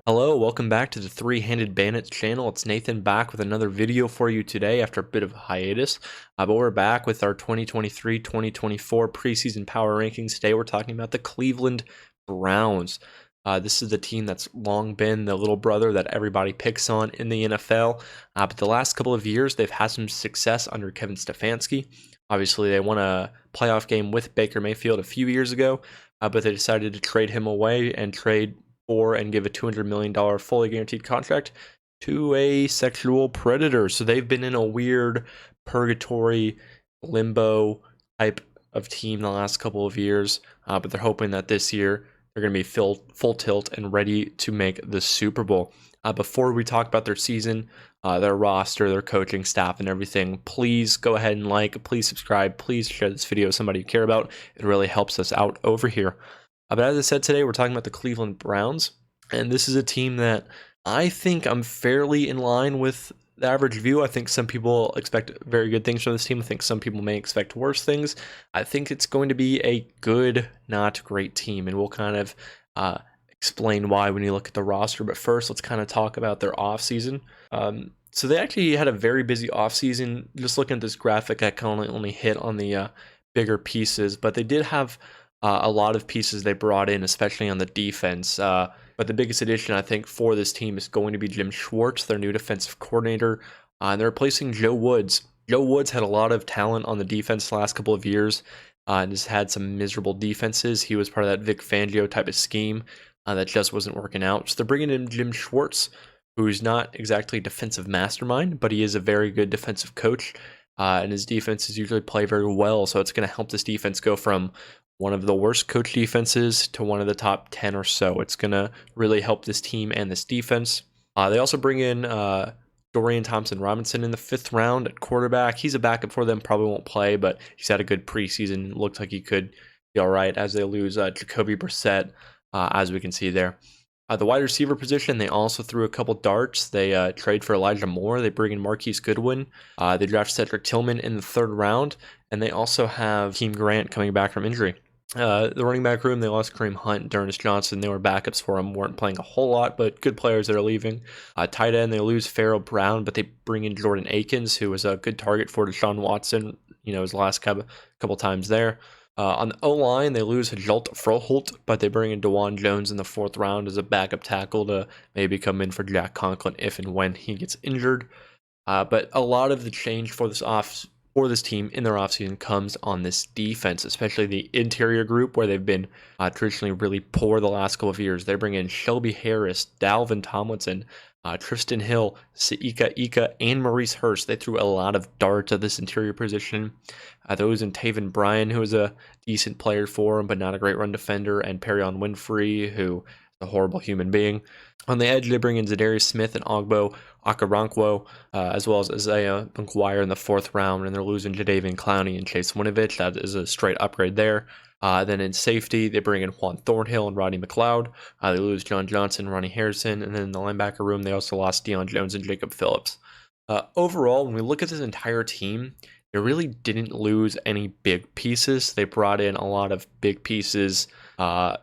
Hello, welcome back to the Three-Handed Bandits channel. It's Nathan back with another video for you today after a bit of a hiatus. But we're back with our 2023-2024 preseason power rankings. Today we're talking about the Cleveland Browns. This is the team that's long been the little brother that everybody picks on in the NFL. But the last couple of years, they've had some success under Kevin Stefanski. Obviously, they won a playoff game with Baker Mayfield a few years ago, but they decided to trade him away and trade for and give a $200 million fully guaranteed contract to a sexual predator. So they've been in a weird purgatory limbo type of team the last couple of years, but they're hoping that this year they're going to be full tilt and ready to make the Super Bowl. Before we talk about their season, their roster, their coaching staff, and everything, please go ahead and please subscribe, please share this video with somebody you care about. It really helps us out over here. But as I said, today we're talking about the Cleveland Browns, and this is a team that I think I'm fairly in line with the average view. I think some people expect very good things from this team. I think some people may expect worse things. I think it's going to be a good, not great team, and we'll kind of explain why when you look at the roster. But first, let's kind of talk about their offseason. So they actually had a very busy offseason. Just looking at this graphic, I can only hit on the bigger pieces, but they did have a lot of pieces they brought in, especially on the defense. But the biggest addition, I think, for this team is going to be Jim Schwartz, their new defensive coordinator. And they're replacing Joe Woods. Joe Woods had a lot of talent on the defense the last couple of years and has had some miserable defenses. He was part of that Vic Fangio type of scheme that just wasn't working out. So they're bringing in Jim Schwartz, who's not exactly a defensive mastermind, but he is a very good defensive coach. And his defenses usually play very well. So it's going to help this defense go from one of the worst coach defenses to one of the top 10 or so. It's going to really help this team and this defense. They also bring in Dorian Thompson-Robinson in the 5th round at quarterback. He's a backup for them, probably won't play, but he's had a good preseason. Looked like he could be all right as they lose Jacoby Brissett, as we can see there. The wide receiver position, they also threw a couple darts. They trade for Elijah Moore. They bring in Marquise Goodwin. They draft Cedric Tillman in the 3rd round, and they also have Keem Grant coming back from injury. The running back room, they lost Kareem Hunt and D'Ernest Johnson. They were backups for him, weren't playing a whole lot, but good players that are leaving. Tight end, they lose Pharaoh Brown, but they bring in Jordan Akins, who was a good target for Deshaun Watson, his last couple times there. On the O-line, they lose Hjalt Froholt, but they bring in DeJuan Jones in the 4th round as a backup tackle to maybe come in for Jack Conklin if and when he gets injured. But a lot of the change for this team in their offseason comes on this defense, especially the interior group where they've been traditionally really poor the last couple of years. They bring in Shelby Harris, Dalvin Tomlinson, Tristan Hill, Siika Ika, and Maurice Hurst. They threw a lot of darts at this interior position. Those in Taven Bryan, who is a decent player for him, but not a great run defender, and Perion Winfrey, who is a horrible human being. On the edge, they bring in Zadarius Smith and Ogbo Okoronkwo, as well as Isaiah McGuire in the 4th round, and they're losing Jadeveon Clowney and Chase Winovich. That is a straight upgrade there. Then in safety, they bring in Juan Thornhill and Rodney McLeod. They lose John Johnson, Ronnie Harrison, and then in the linebacker room, they also lost Deion Jones and Jacob Phillips. Overall, when we look at this entire team, they really didn't lose any big pieces. They brought in a lot of big pieces, to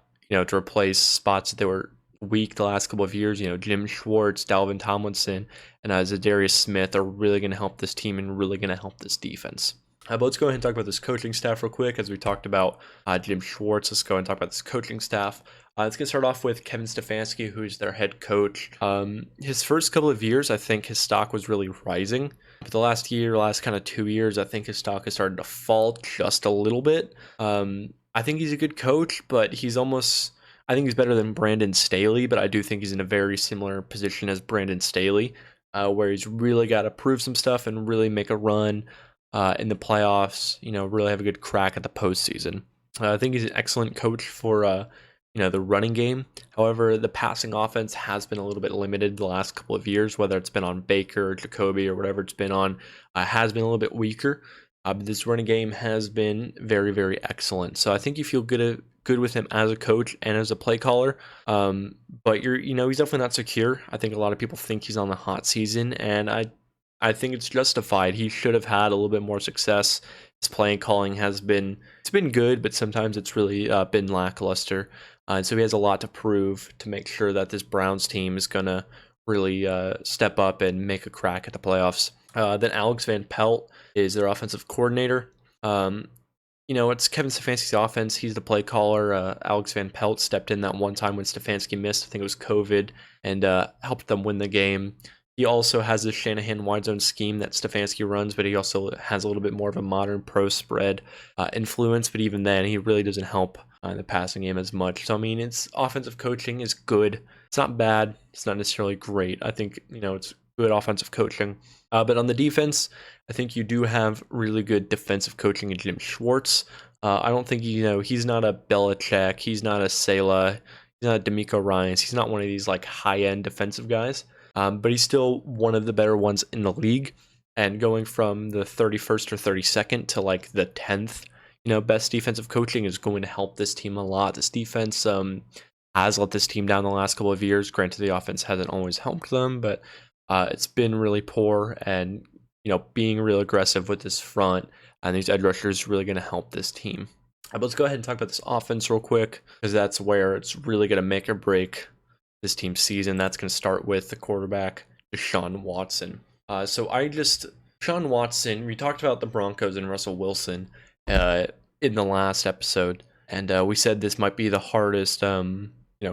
replace spots that they were weak the last couple of years. Jim Schwartz, Dalvin Tomlinson, and Zadarius Smith are really going to help this team and really going to help this defense. But let's go ahead and talk about this coaching staff real quick. As we talked about Jim Schwartz, let's go ahead and talk about this coaching staff. Let's get started off with Kevin Stefanski, who's their head coach. His first couple of years, I think his stock was really rising. But the last kind of 2 years, I think his stock has started to fall just a little bit. I think he's a good coach, but I think he's better than Brandon Staley, but I do think he's in a very similar position as Brandon Staley, where he's really got to prove some stuff and really make a run in the playoffs, really have a good crack at the postseason. I think he's an excellent coach for, the running game. However, the passing offense has been a little bit limited the last couple of years, whether it's been on Baker or Jacoby or whatever it's been on, has been a little bit weaker. But this running game has been very, very excellent. So I think you feel good with him as a coach and as a play caller. But he's definitely not secure. I think a lot of people think he's on the hot season, and I think it's justified. He should have had a little bit more success His playing calling has been good, but sometimes it's really been lackluster. And so he has a lot to prove to make sure that this Browns team is gonna really step up and make a crack at the playoffs. Then Alex Van Pelt is their offensive coordinator. Um, it's Kevin Stefanski's offense. He's the play caller. Alex Van Pelt stepped in that one time when Stefanski missed. I think it was COVID, and helped them win the game. He also has this Shanahan wide zone scheme that Stefanski runs, but he also has a little bit more of a modern pro spread influence. But even then, he really doesn't help in the passing game as much. So, I mean, its offensive coaching is good. It's not bad. It's not necessarily great. I think, it's good offensive coaching. But on the defense, I think you do have really good defensive coaching in Jim Schwartz. I don't think, he's not a Belichick. He's not a Sala. He's not a D'Amico Ryans. He's not one of these like high-end defensive guys. But he's still one of the better ones in the league. And going from the 31st or 32nd to like the 10th, best defensive coaching is going to help this team a lot. This defense has let this team down the last couple of years. Granted, the offense hasn't always helped them, but it's been really poor. And, being real aggressive with this front and these edge rushers is really going to help this team. But let's go ahead and talk about this offense real quick, because that's where it's really going to make or break this team's season. That's going to start with the quarterback, Deshaun Watson. Deshaun Watson, we talked about the Broncos and Russell Wilson in the last episode, and we said this might be the hardest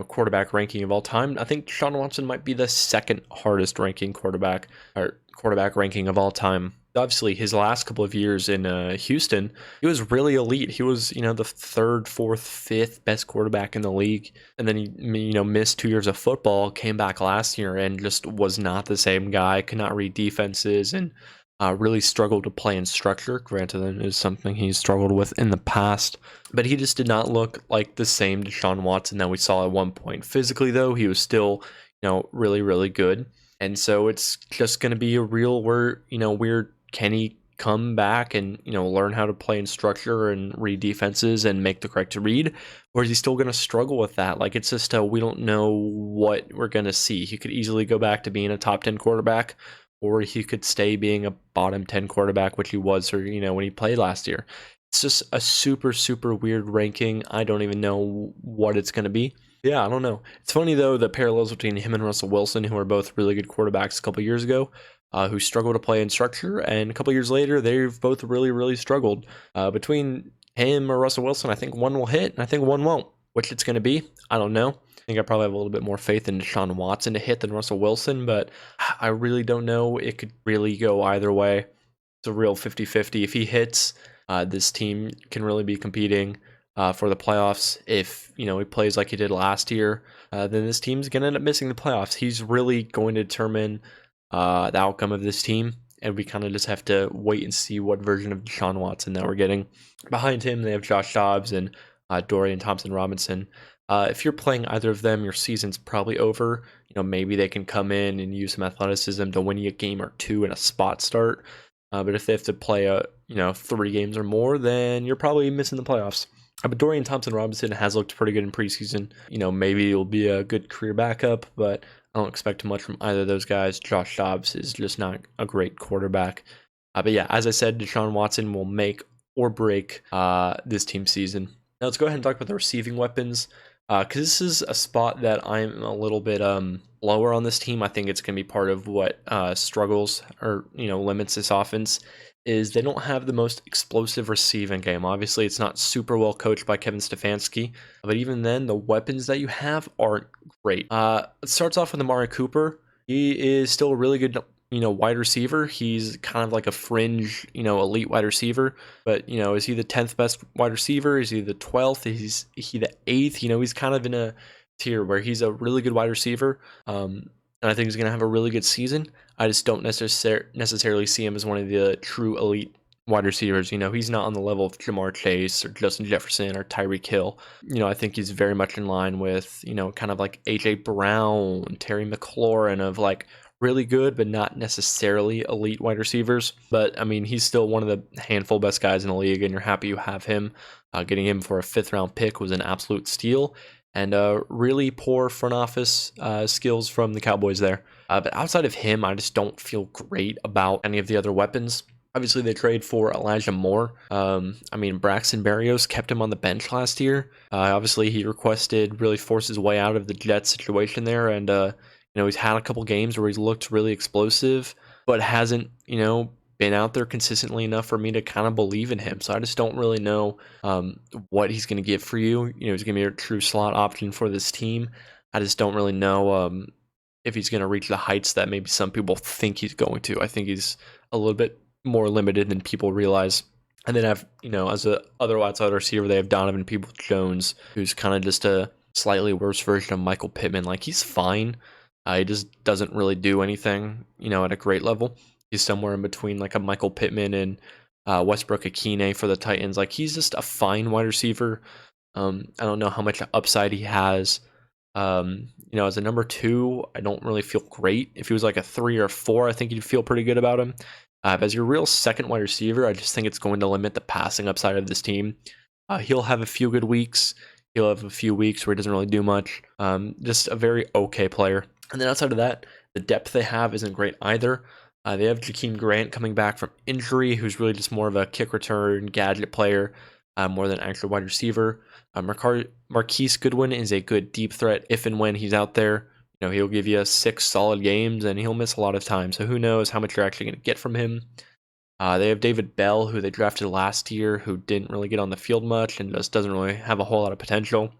quarterback ranking of all time. I think Deshaun Watson might be the second hardest ranking quarterback ranking of all time. Obviously, his last couple of years in Houston, he was really elite. He was, the third, fourth, fifth best quarterback in the league. And then he, missed 2 years of football, came back last year and just was not the same guy, could not read defenses, and really struggled to play in structure. Granted, that is something he's struggled with in the past. But he just did not look like the same Deshaun Watson that we saw at one point. Physically, though, he was still, really, really good. And so it's just going to be a real weird, can he come back and, learn how to play in structure and read defenses and make the correct read? Or is he still going to struggle with that? Like, it's just we don't know what we're going to see. He could easily go back to being a top 10 quarterback, or he could stay being a bottom 10 quarterback, which he was, or, when he played last year. It's just a super, super weird ranking. I don't even know what it's going to be. Yeah, I don't know. It's funny, though, the parallels between him and Russell Wilson, who are both really good quarterbacks a couple years ago, who struggled to play in structure, and a couple years later, they've both really, really struggled. Between him or Russell Wilson, I think one will hit, and I think one won't. Which it's going to be, I don't know. I think I probably have a little bit more faith in Deshaun Watson to hit than Russell Wilson, but I really don't know. It could really go either way. It's a real 50-50. If he hits, this team can really be competing for the playoffs. If he plays like he did last year, then this team's gonna end up missing the playoffs. He's really going to determine the outcome of this team, and we kind of just have to wait and see what version of Deshaun Watson that we're getting. Behind him, they have Josh Dobbs and Dorian Thompson-Robinson. If you're playing either of them, your season's probably over. Maybe they can come in and use some athleticism to win you a game or two in a spot start. But if they have to play 3 games or more, then you're probably missing the playoffs. But Dorian Thompson-Robinson has looked pretty good in preseason. Maybe he'll be a good career backup, but I don't expect too much from either of those guys. Josh Dobbs is just not a great quarterback. But yeah, as I said, Deshaun Watson will make or break this team's season. Now let's go ahead and talk about the receiving weapons, because this is a spot that I'm a little bit lower on this team. I think it's going to be part of what struggles or limits this offense, is they don't have the most explosive receiving game. Obviously, it's not super well coached by Kevin Stefanski, but even then, the weapons that you have aren't great. It starts off with Amari Cooper. He is still a really good wide receiver. He's kind of like a fringe, elite wide receiver. But, is he the 10th best wide receiver? Is he the 12th? Is he the 8th? He's kind of in a tier where he's a really good wide receiver. And I think he's going to have a really good season. I just don't necessarily see him as one of the true elite wide receivers. He's not on the level of Jamar Chase or Justin Jefferson or Tyreek Hill. I think he's very much in line with, kind of like A.J. Brown, Terry McLaurin, of like really good, but not necessarily elite wide receivers. But I mean, he's still one of the handful best guys in the league, and you're happy you have him. Getting him for a 5th round pick was an absolute steal, and really poor front office skills from the Cowboys there. But outside of him, I just don't feel great about any of the other weapons. Obviously, they trade for Elijah Moore. I mean, Braxton Berrios kept him on the bench last year. Obviously, he really forced his way out of the Jets situation there, and he's had a couple games where he's looked really explosive, but hasn't been out there consistently enough for me to kind of believe in him. So I just don't really know what he's going to give for you. He's going to be a true slot option for this team. I just don't really know if he's going to reach the heights that maybe some people think he's going to. I think he's a little bit more limited than people realize. And then as a other outside receiver, they have Donovan Peoples-Jones, who's kind of just a slightly worse version of Michael Pittman. Like, he's fine. He just doesn't really do anything, at a great level. He's somewhere in between like a Michael Pittman and Westbrook-Ikhine for the Titans. Like, he's just a fine wide receiver. I don't know how much upside he has. As a number 2, I don't really feel great. If he was like a 3 or 4, I think you'd feel pretty good about him. As your real second wide receiver, I just think it's going to limit the passing upside of this team. He'll have a few good weeks. He'll have a few weeks where he doesn't really do much. Just a very okay player. And then outside of that, the depth they have isn't great either. They have Jakeem Grant coming back from injury, who's really just more of a kick return gadget player, more than actual wide receiver. Marquise Goodwin is a good deep threat if and when he's out there. He'll give you 6 solid games and he'll miss a lot of time. So who knows how much you're actually going to get from him. They have David Bell, who they drafted last year, who didn't really get on the field much and just doesn't really have a whole lot of potential.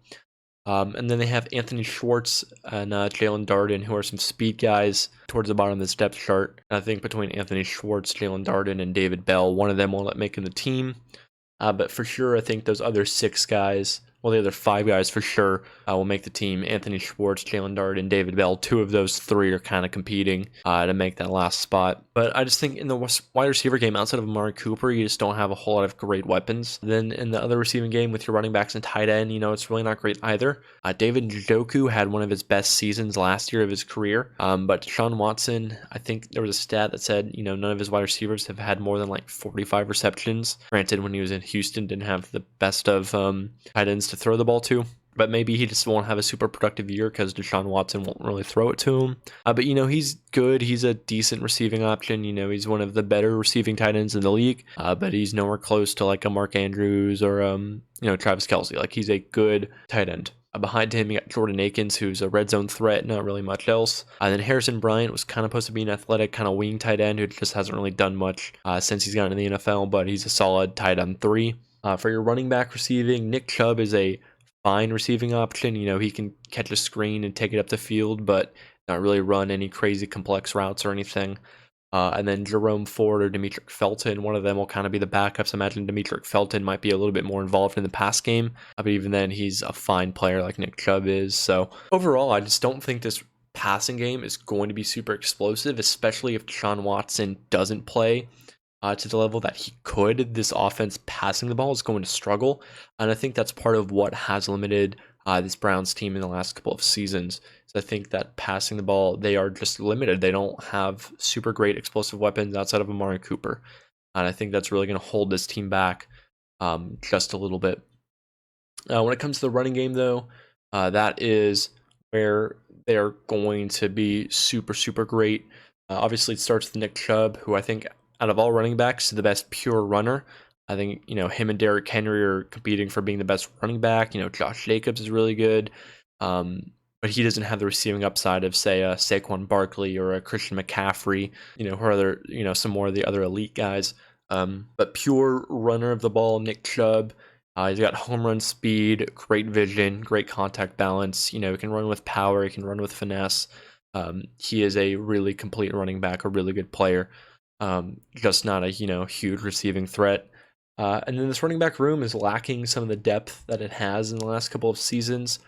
And then they have Anthony Schwartz and Jalen Darden, who are some speed guys towards the bottom of this depth chart. And I think between Anthony Schwartz, Jalen Darden, and David Bell, one of them will end up making the team. But for sure, I think those other 6 guys, well, the other 5 guys for sure will make the team. Anthony Schwartz, Jalen Darden, David Bell, 2 of those 3 are kind of competing to make that last spot. But I just think in the wide receiver game, outside of Amari Cooper, you just don't have a whole lot of great weapons. Then in the other receiving game with your running backs and tight end, it's really not great either. David Njoku had one of his best seasons last year of his career. But Deshaun Watson, I think there was a stat that said, none of his wide receivers have had more than like 45 receptions. Granted, when he was in Houston, didn't have the best of tight ends to throw the ball to. But maybe he just won't have a super productive year because Deshaun Watson won't really throw it to him. But, he's good. He's a decent receiving option. He's one of the better receiving tight ends in the league. But he's nowhere close to like a Mark Andrews or, Travis Kelce. Like, he's a good tight end. Behind him, you got Jordan Akins, who's a red zone threat, not really much else. And then Harrison Bryant was kind of supposed to be an athletic kind of wing tight end who just hasn't really done much since he's gotten in the NFL, but he's a solid tight end 3. For your running back receiving, Nick Chubb is a fine receiving option. He can catch a screen and take it up the field, but not really run any crazy complex routes or anything. And then Jerome Ford or Demetric Felton, one of them will kind of be the backups. Imagine Demetric Felton might be a little bit more involved in the pass game, but even then, he's a fine player like Nick Chubb is. So overall, I just don't think this passing game is going to be super explosive, especially if Deshaun Watson doesn't play to the level that he could. This offense passing the ball is going to struggle, and I think that's part of what has limited this Browns team in the last couple of seasons. So I think that passing the ball, they are just limited. They don't have super great explosive weapons outside of Amari Cooper, and I think that's really going to hold this team back just a little bit. When it comes to the running game, though, that is where they are going to be super, super great. Obviously, it starts with Nick Chubb, who I think out of all running backs is the best pure runner. I think, him and Derrick Henry are competing for being the best running back. Josh Jacobs is really good. But he doesn't have the receiving upside of, say, a Saquon Barkley or a Christian McCaffrey, or other, some more of the other elite guys. But pure runner of the ball, Nick Chubb. He's got home run speed, great vision, great contact balance. He can run with power. He can run with finesse. He is a really complete running back, a really good player. Just not a, huge receiving threat. And then this running back room is lacking some of the depth that it has in the last couple of seasons.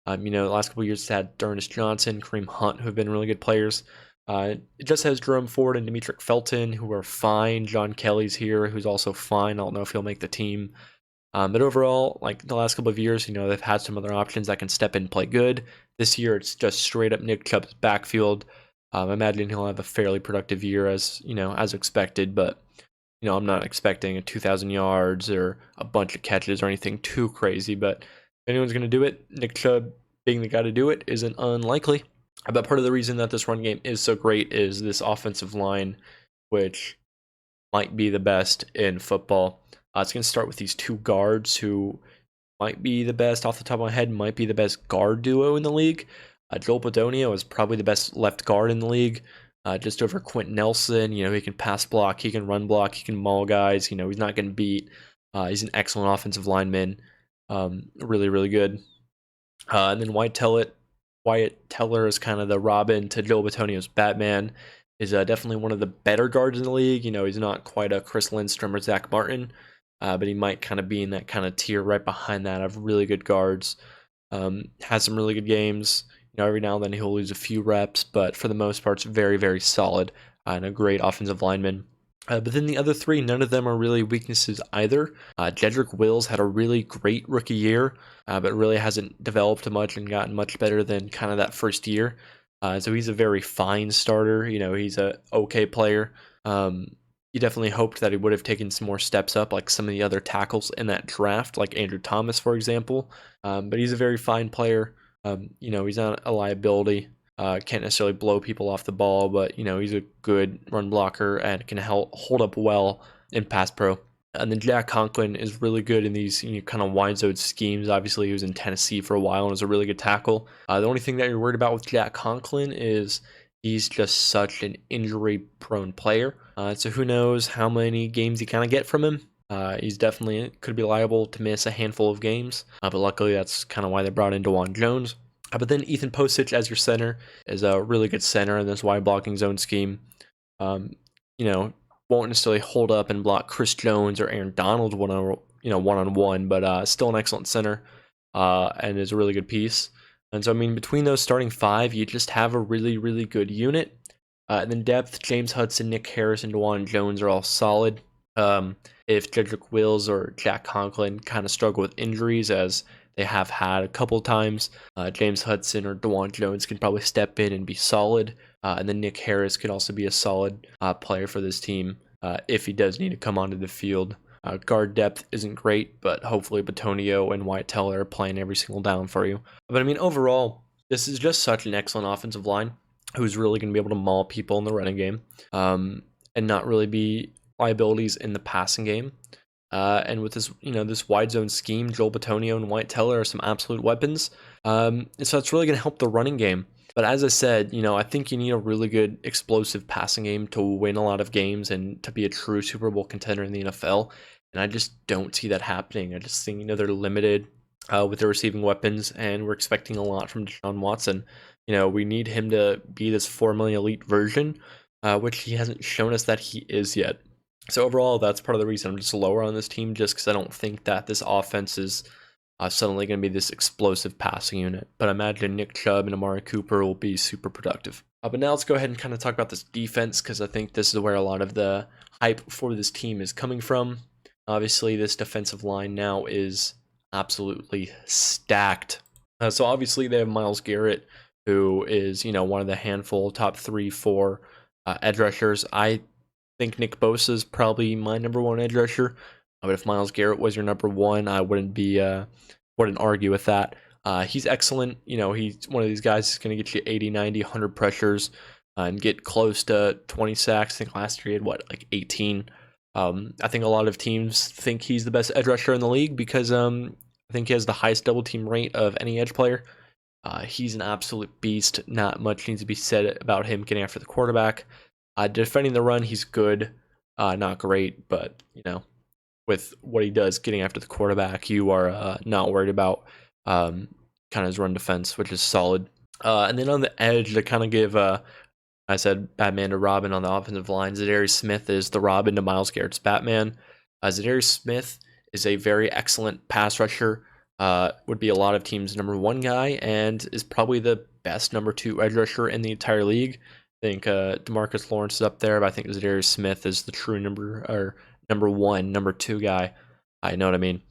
The last couple of years it's had D'Ernest Johnson, Kareem Hunt, who have been really good players. It just has Jerome Ford and Demetric Felton, who are fine. John Kelly's here, who's also fine. I don't know if he'll make the team. But overall, like the last couple of years, they've had some other options that can step in and play good. This year, it's just straight up Nick Chubb's backfield. I imagine he'll have a fairly productive year as expected, but I'm not expecting a 2,000 yards or a bunch of catches or anything too crazy. But if anyone's going to do it, Nick Chubb being the guy to do it isn't unlikely. But part of the reason that this run game is so great is this offensive line, which might be the best in football. It's going to start with these two guards who might be the best off the top of my head, might be the best guard duo in the league. Joel Bitonio is probably the best left guard in the league, just over Quentin Nelson. He can pass block, he can run block, he can maul guys. He's not getting beat. He's an excellent offensive lineman. Really, really good. And then Wyatt Teller is kind of the Robin to Joel Bitonio's Batman. Is definitely one of the better guards in the league. He's not quite a Chris Lindstrom or Zach Martin, but he might kind of be in that kind of tier right behind that of really good guards. Has some really good games. Every now and then he'll lose a few reps, but for the most part, it's very, very solid and a great offensive lineman. But then the other three, none of them are really weaknesses either. Jedrick Wills had a really great rookie year, but really hasn't developed much and gotten much better than kind of that first year. So he's a very fine starter. He's a okay player. You definitely hoped that he would have taken some more steps up, like some of the other tackles in that draft, like Andrew Thomas, for example. But he's a very fine player. He's not a liability. Can't necessarily blow people off the ball, but he's a good run blocker and can hold up well in pass pro. And then Jack Conklin is really good in these kind of wide zone schemes. Obviously, he was in Tennessee for a while and was a really good tackle. The only thing that you're worried about with Jack Conklin is he's just such an injury-prone player. So who knows how many games you kind of get from him. He's definitely could be liable to miss a handful of games, but luckily that's kind of why they brought in DeJuan Jones. But then Ethan Posich as your center is a really good center in this wide blocking zone scheme. Won't necessarily hold up and block Chris Jones or Aaron Donald one-on-one, but still an excellent center and is a really good piece. And so, between those starting five, you just have a really, really good unit. And then depth, James Hudson, Nick Harris, and DeJuan Jones are all solid. If Jedrick Wills or Jack Conklin kind of struggle with injuries, as they have had a couple times, James Hudson or DeJuan Jones can probably step in and be solid. And then Nick Harris could also be a solid player for this team if he does need to come onto the field. Guard depth isn't great, but hopefully Bitonio and Wyatt Teller are playing every single down for you. But overall, this is just such an excellent offensive line who's really going to be able to maul people in the running game and not really be liabilities in the passing game. And with this, this wide zone scheme, Joel Bitonio and Wyatt Teller are some absolute weapons. And so it's really going to help the running game. But as I said, I think you need a really good explosive passing game to win a lot of games and to be a true Super Bowl contender in the NFL. And I just don't see that happening. I just think, they're limited with their receiving weapons, and we're expecting a lot from Deshaun Watson. We need him to be this formerly elite version, which he hasn't shown us that he is yet. So overall, that's part of the reason I'm just lower on this team, just because I don't think that this offense is suddenly going to be this explosive passing unit. But I imagine Nick Chubb and Amari Cooper will be super productive. But now let's go ahead and kind of talk about this defense, because I think this is where a lot of the hype for this team is coming from. Obviously, this defensive line now is absolutely stacked. So obviously, they have Myles Garrett, who is, one of the handful top 3-4 edge rushers. I think Nick Bosa is probably my number one edge rusher. But if Myles Garrett was your number one, I wouldn't argue with that. He's excellent. He's one of these guys who's going to get you 80, 90, 100 pressures and get close to 20 sacks. I think last year he had, 18? I think a lot of teams think he's the best edge rusher in the league because I think he has the highest double team rate of any edge player. He's an absolute beast. Not much needs to be said about him getting after the quarterback. Defending the run, he's good. Not great, but, with what he does getting after the quarterback, you are not worried about kind of his run defense, which is solid. And then on the edge, to kind of give, I said Batman to Robin on the offensive line, Zadarius Smith is the Robin to Myles Garrett's Batman. Zadarius Smith is a very excellent pass rusher, would be a lot of teams' number one guy, and is probably the best number two edge rusher in the entire league. I think DeMarcus Lawrence is up there, but I think Zadarius Smith is the true number one, number two guy. I know what I mean.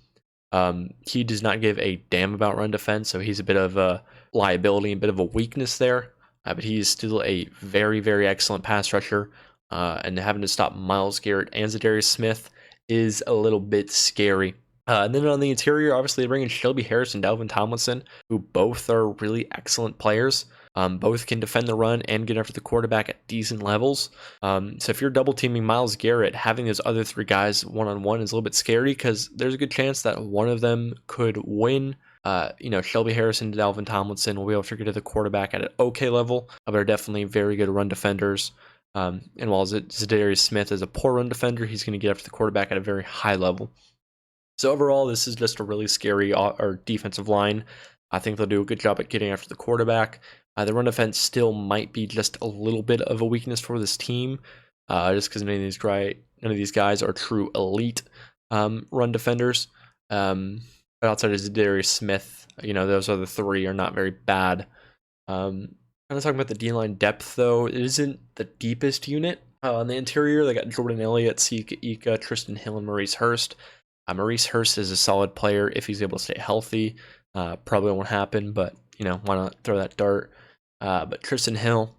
He does not give a damn about run defense, so he's a bit of a liability, a bit of a weakness there. But he is still a very, very excellent pass rusher. And having to stop Myles Garrett and Zadarius Smith is a little bit scary. And then on the interior, obviously, they bring in Shelby Harris and Dalvin Tomlinson, who both are really excellent players. Both can defend the run and get after the quarterback at decent levels. So if you're double teaming Myles Garrett, having those other three guys one-on-one is a little bit scary because there's a good chance that one of them could win. Shelby Harris and Dalvin Tomlinson will be able to get to the quarterback at an okay level, but are definitely very good run defenders. And while Zadarius Smith is a poor run defender, he's going to get after the quarterback at a very high level. So overall, this is just a really scary defensive line. I think they'll do a good job at getting after the quarterback. The run defense still might be just a little bit of a weakness for this team, just because none of these guys are true elite run defenders. But outside of Zadarius Smith, those other three are not very bad. Kind of talking about the D-line depth, though, it isn't the deepest unit. On the interior, they got Jordan Elliott, Sika Ika, Tristan Hill, and Maurice Hurst. Maurice Hurst is a solid player if he's able to stay healthy. Probably won't happen, but why not throw that dart? But Tristan Hill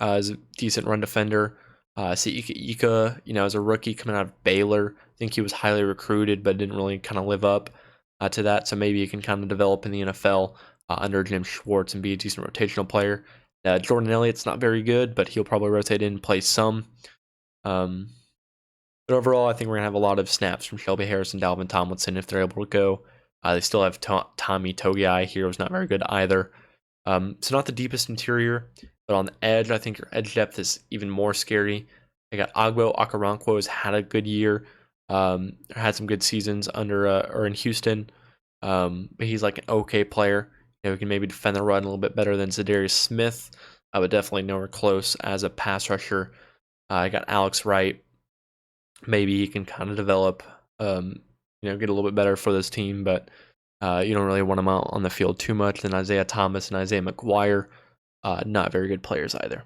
is a decent run defender. Sika Ika, as a rookie coming out of Baylor, I think he was highly recruited, but didn't really kind of live up to that. So maybe he can kind of develop in the NFL under Jim Schwartz and be a decent rotational player. Jordan Elliott's not very good, but he'll probably rotate in and play some. But overall, I think we're going to have a lot of snaps from Shelby Harris and Dalvin Tomlinson if they're able to go. They still have Tommy Togiai here, who's not very good either. So not the deepest interior, but on the edge, I think your edge depth is even more scary. They got Agbo Okoronkwo has had a good year, had some good seasons in Houston, but he's like an okay player. He can maybe defend the run a little bit better than Zadarius Smith, but definitely nowhere close as a pass rusher. I got Alex Wright. Maybe he can kind of develop, get a little bit better for this team, but you don't really want him out on the field too much. Then Isaiah Thomas and Isaiah McGuire, not very good players either.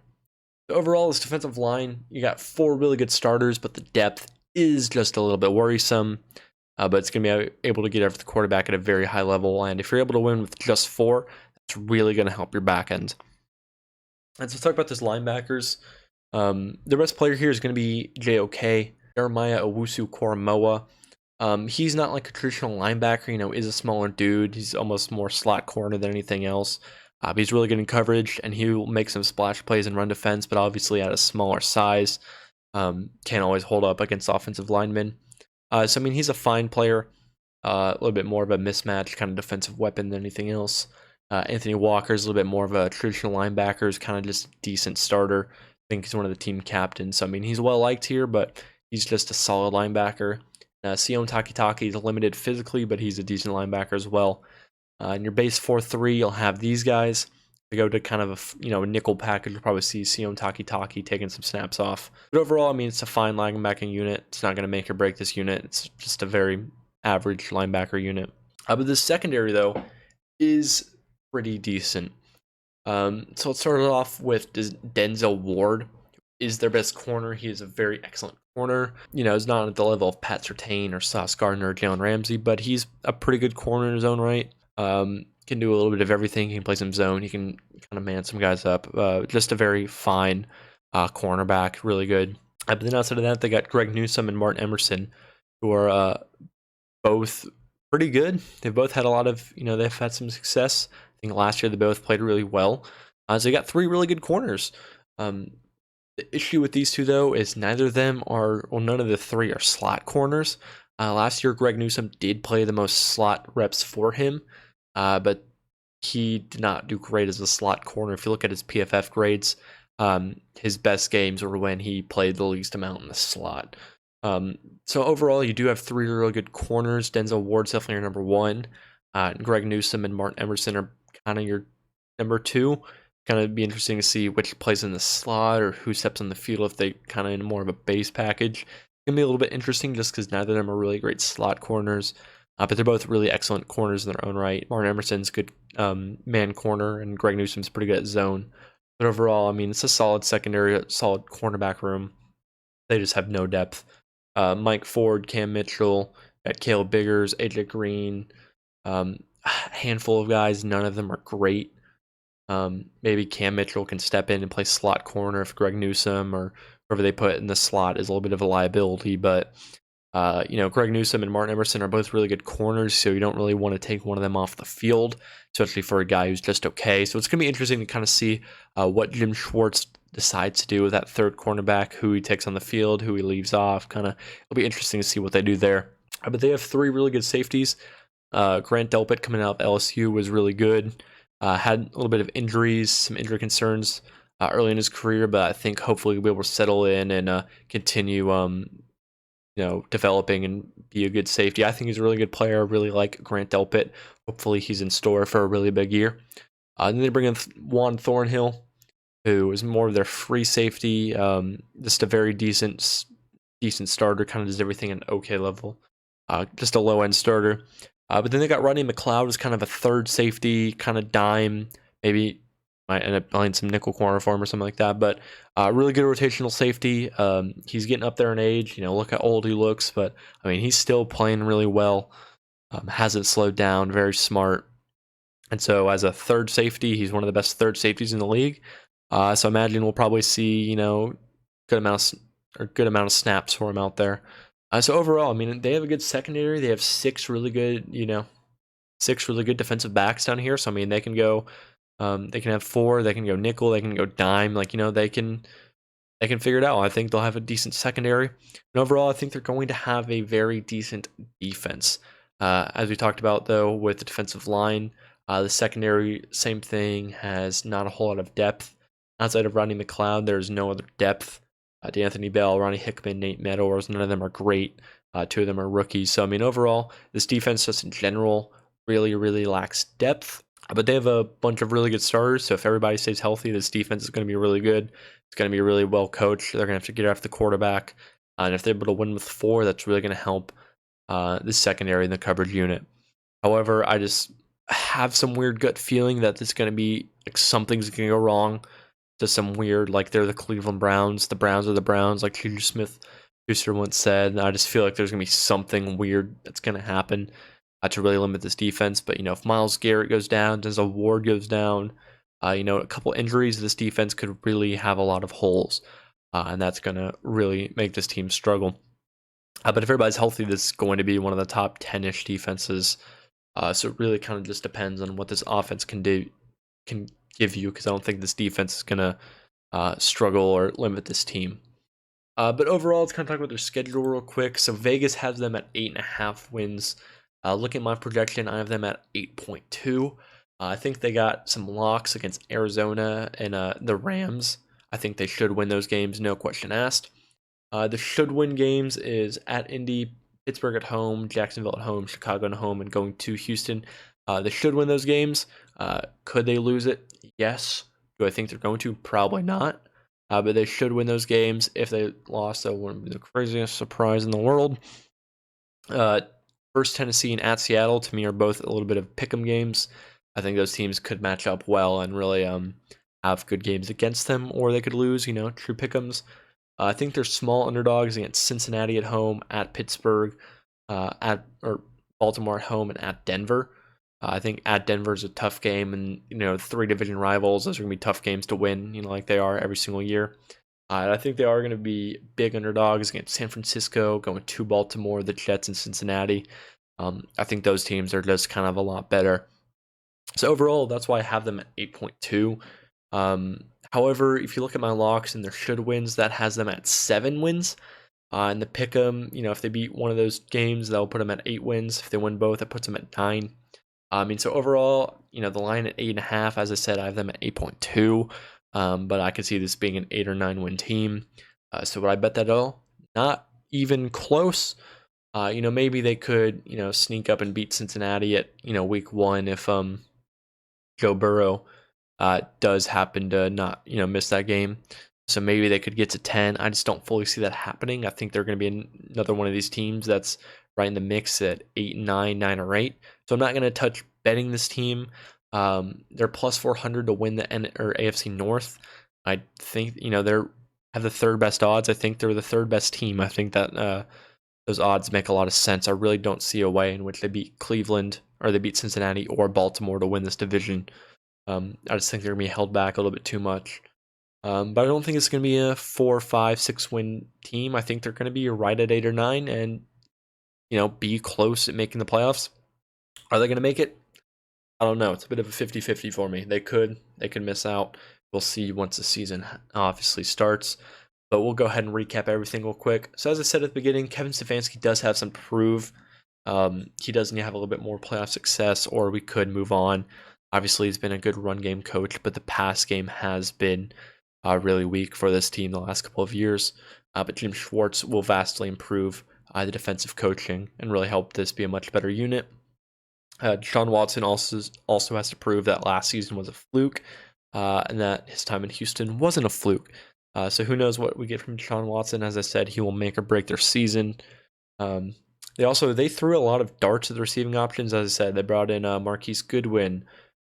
So overall, this defensive line, you got 4 really good starters, but the depth is just a little bit worrisome. But it's going to be able to get after the quarterback at a very high level, and if you're able to win with just 4, that's really going to help your back end. And so let's talk about this linebackers. The best player here is going to be JOK. Jeremiah Owusu-Koramoah. He's not like a traditional linebacker, is a smaller dude. He's almost more slot corner than anything else. But he's really good in coverage, and he'll make some splash plays in run defense, but obviously at a smaller size. Can't always hold up against offensive linemen. He's a fine player. A little bit more of a mismatch kind of defensive weapon than anything else. Anthony Walker's a little bit more of a traditional linebacker, is kind of just a decent starter. I think he's one of the team captains. So, he's well liked here, but he's just a solid linebacker. Sione Takitaki is limited physically, but he's a decent linebacker as well. In your base 4-3, you'll have these guys. To go to kind of a nickel package, you'll probably see Sione Takitaki taking some snaps off. But overall, it's a fine linebacking unit. It's not going to make or break this unit. It's just a very average linebacker unit. But the secondary, though, is pretty decent. So let's start it off with Denzel Ward. Is their best corner. He is a very excellent corner. He's not at the level of Pat Surtain or Sauce Gardner or Jalen Ramsey, but he's a pretty good corner in his own right. Can do a little bit of everything. He can play some zone. He can kind of man some guys up. Just a very fine cornerback, really good. But then outside of that, they got Greg Newsome and Martin Emerson, who are both pretty good. They've both had a lot of, they've had some success. I think last year they both played really well. So they got 3 really good corners. The issue with these two, though, is none of the 3 are slot corners. Last year, Greg Newsome did play the most slot reps for him, but he did not do great as a slot corner. If you look at his PFF grades, his best games were when he played the least amount in the slot. So overall, you do have 3 really good corners. Denzel Ward's definitely your number 1. Greg Newsome and Martin Emerson are kind of your number 2. Kind of be interesting to see which plays in the slot or who steps on the field if they kind of in more of a base package. It's going to be a little bit interesting just because neither of them are really great slot corners, but they're both really excellent corners in their own right. Martin Emerson's good man corner, and Greg Newsome's pretty good at zone. But overall, it's a solid secondary, solid cornerback room. They just have no depth. Mike Ford, Cam Mitchell, got Caleb Biggers, AJ Green, a handful of guys. None of them are great. Maybe Cam Mitchell can step in and play slot corner if Greg Newsome or whoever they put in the slot is a little bit of a liability, but Greg Newsome and Martin Emerson are both really good corners, so you don't really want to take one of them off the field, especially for a guy who's just okay. So it's going to be interesting to kind of see what Jim Schwartz decides to do with that third cornerback, who he takes on the field, who he leaves off. It'll be interesting to see what they do there. But they have three really good safeties. Grant Delpit coming out of LSU was really good. Had a little bit of injuries, some injury concerns early in his career, but I think hopefully he'll be able to settle in and continue developing and be a good safety. I think he's a really good player. I really like Grant Delpit. Hopefully he's in store for a really big year. Then they bring in Juan Thornhill, who is more of their free safety, just a very decent starter, kind of does everything at an okay level. Just a low-end starter. But then they got Rodney McLeod as kind of a third safety, kind of dime, maybe might end up playing some nickel corner for him or something like that. But really good rotational safety. He's getting up there in age. Look how old he looks, but I mean he's still playing really well. Hasn't slowed down. Very smart. And so as a third safety, he's one of the best third safeties in the league. So I imagine we'll probably see good amount of snaps for him out there. So overall, I mean they have a good secondary. They have six really good defensive backs down here. So I mean they can go. They can have four. They can go nickel. They can go dime. They can figure it out. I think they'll have a decent secondary. And overall, I think they're going to have a very decent defense. As we talked about, though, with the defensive line, the secondary, same thing, has not a whole lot of depth. Outside of Rodney McLeod, there's no other depth. DeAnthony Bell, Ronnie Hickman, Nate Meadows, none of them are great. Two of them are rookies. So, I mean, overall, this defense just in general really, really lacks depth. But they have a bunch of really good starters, so if everybody stays healthy, this defense is going to be really good. It's going to be really well coached. They're going to have to get after the quarterback. And if they're able to win with four, that's really going to help the secondary and the coverage unit. However, I just have some weird gut feeling that it's going to be something's going to go wrong. Just some weird, they're the Cleveland Browns. The Browns are the Browns, like Juju Smith-Schuster once said. And I just feel like there's going to be something weird that's going to happen to really limit this defense. But, if Myles Garrett goes down, Denzel Ward goes down, a couple injuries, this defense could really have a lot of holes. And that's going to really make this team struggle. But if everybody's healthy, this is going to be one of the top 10-ish defenses. So it really kind of just depends on what this offense can give you, because I don't think this defense is going to struggle or limit this team. But overall, let's kind of talk about their schedule real quick. So Vegas has them at 8.5 wins. Looking at my projection, I have them at 8.2. I think they got some locks against Arizona and the Rams. I think they should win those games, no question asked. The should win games is at Indy, Pittsburgh at home, Jacksonville at home, Chicago at home, and going to Houston. They should win those games. Could they lose it? Yes. Do I think they're going to? Probably not. But they should win those games. If they lost, that wouldn't be the craziest surprise in the world. First Tennessee and at Seattle, to me, are both a little bit of pick'em games. I think those teams could match up well and really have good games against them, or they could lose, true pick'ems. I think they're small underdogs against Cincinnati at home, at Pittsburgh, or Baltimore at home, and at Denver. I think at Denver is a tough game, and three division rivals, those are going to be tough games to win, like they are every single year. I think they are going to be big underdogs against San Francisco, going to Baltimore, the Jets, and Cincinnati. I think those teams are just kind of a lot better. So overall, that's why I have them at 8.2. However, if you look at my locks and their should wins, that has them at 7 wins. And the pick'em, if they beat one of those games, that'll put them at 8 wins. If they win both, that puts them at 9. So overall, the line at 8.5, as I said, I have them at 8.2. But I could see this being an 8 or 9 win team. So would I bet that at all? Not even close. Maybe they could, sneak up and beat Cincinnati at, week 1 if Joe Burrow does happen to not, miss that game. So maybe they could get to 10. I just don't fully see that happening. I think they're going to be another one of these teams that's right in the mix at 8, 9, 9, or 8. So I'm not going to touch betting this team. They're plus 400 to win the AFC North. I think they have the third best odds. I think they're the third best team. I think that those odds make a lot of sense. I really don't see a way in which they beat Cleveland or they beat Cincinnati or Baltimore to win this division. I just think they're going to be held back a little bit too much. But I don't think it's going to be a 4, 5, 6 win team. I think they're going to be right at 8 or 9, and be close at making the playoffs. Are they going to make it? I don't know. It's a bit of a 50-50 for me. They could miss out. We'll see once the season obviously starts. But we'll go ahead and recap everything real quick. So as I said at the beginning, Kevin Stefanski does have some to prove. He does need to have a little bit more playoff success, or we could move on. Obviously, he's been a good run game coach, but the pass game has been really weak for this team the last couple of years. But Jim Schwartz will vastly improve the defensive coaching and really help this be a much better unit. Deshaun Watson also has to prove that last season was a fluke, and that his time in Houston wasn't a fluke. So who knows what we get from Deshaun Watson? As I said, he will make or break their season. They threw a lot of darts at the receiving options. As I said, they brought in Marquise Goodwin.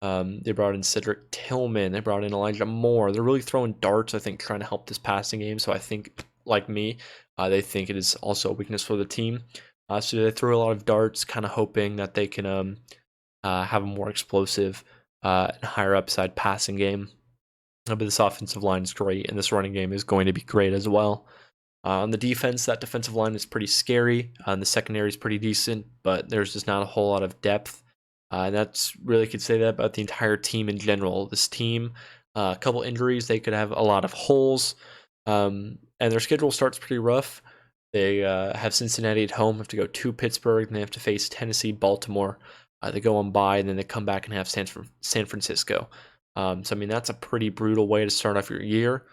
They brought in Cedric Tillman. They brought in Elijah Moore. They're really throwing darts, I think, trying to help this passing game. So I think, like me, they think it is also a weakness for the team. So they threw a lot of darts, kind of hoping that they can have a more explosive and higher upside passing game. But this offensive line is great, and this running game is going to be great as well. On the defense, that defensive line is pretty scary. And the secondary is pretty decent, but there's just not a whole lot of depth. And that's really could say that about the entire team in general. This team, a couple injuries, they could have a lot of holes. And their schedule starts pretty rough. They have Cincinnati at home, have to go to Pittsburgh, and they have to face Tennessee, Baltimore. They go on bye, and then they come back and have San Francisco. That's a pretty brutal way to start off your year.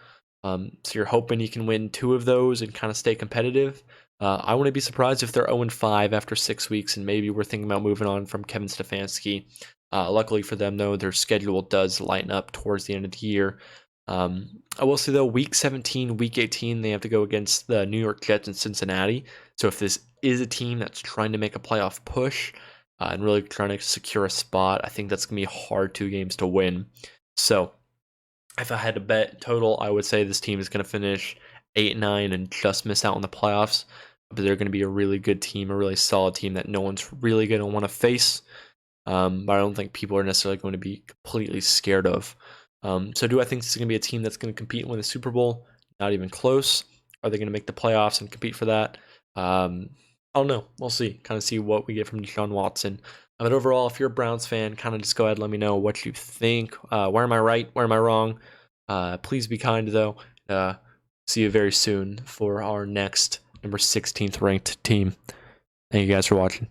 So you're hoping you can win 2 of those and kind of stay competitive. I wouldn't be surprised if they're 0-5 after 6 weeks, and maybe we're thinking about moving on from Kevin Stefanski. Luckily for them, though, their schedule does lighten up towards the end of the year. I will say, though, Week 17, Week 18, they have to go against the New York Jets and Cincinnati. So if this is a team that's trying to make a playoff push and really trying to secure a spot, I think that's going to be a hard 2 games to win. So if I had to bet total, I would say this team is going to finish 8-9 and just miss out on the playoffs. But they're going to be a really good team, a really solid team that no one's really going to want to face. But I don't think people are necessarily going to be completely scared of. So do I think this is going to be a team that's going to compete and win the Super Bowl? Not even close. Are they going to make the playoffs and compete for that? I don't know. We'll see. Kind of see what we get from Deshaun Watson. But overall, if you're a Browns fan, kind of just go ahead and let me know what you think. Where am I right? Where am I wrong? Please be kind, though. See you very soon for our next number 16th ranked team. Thank you guys for watching.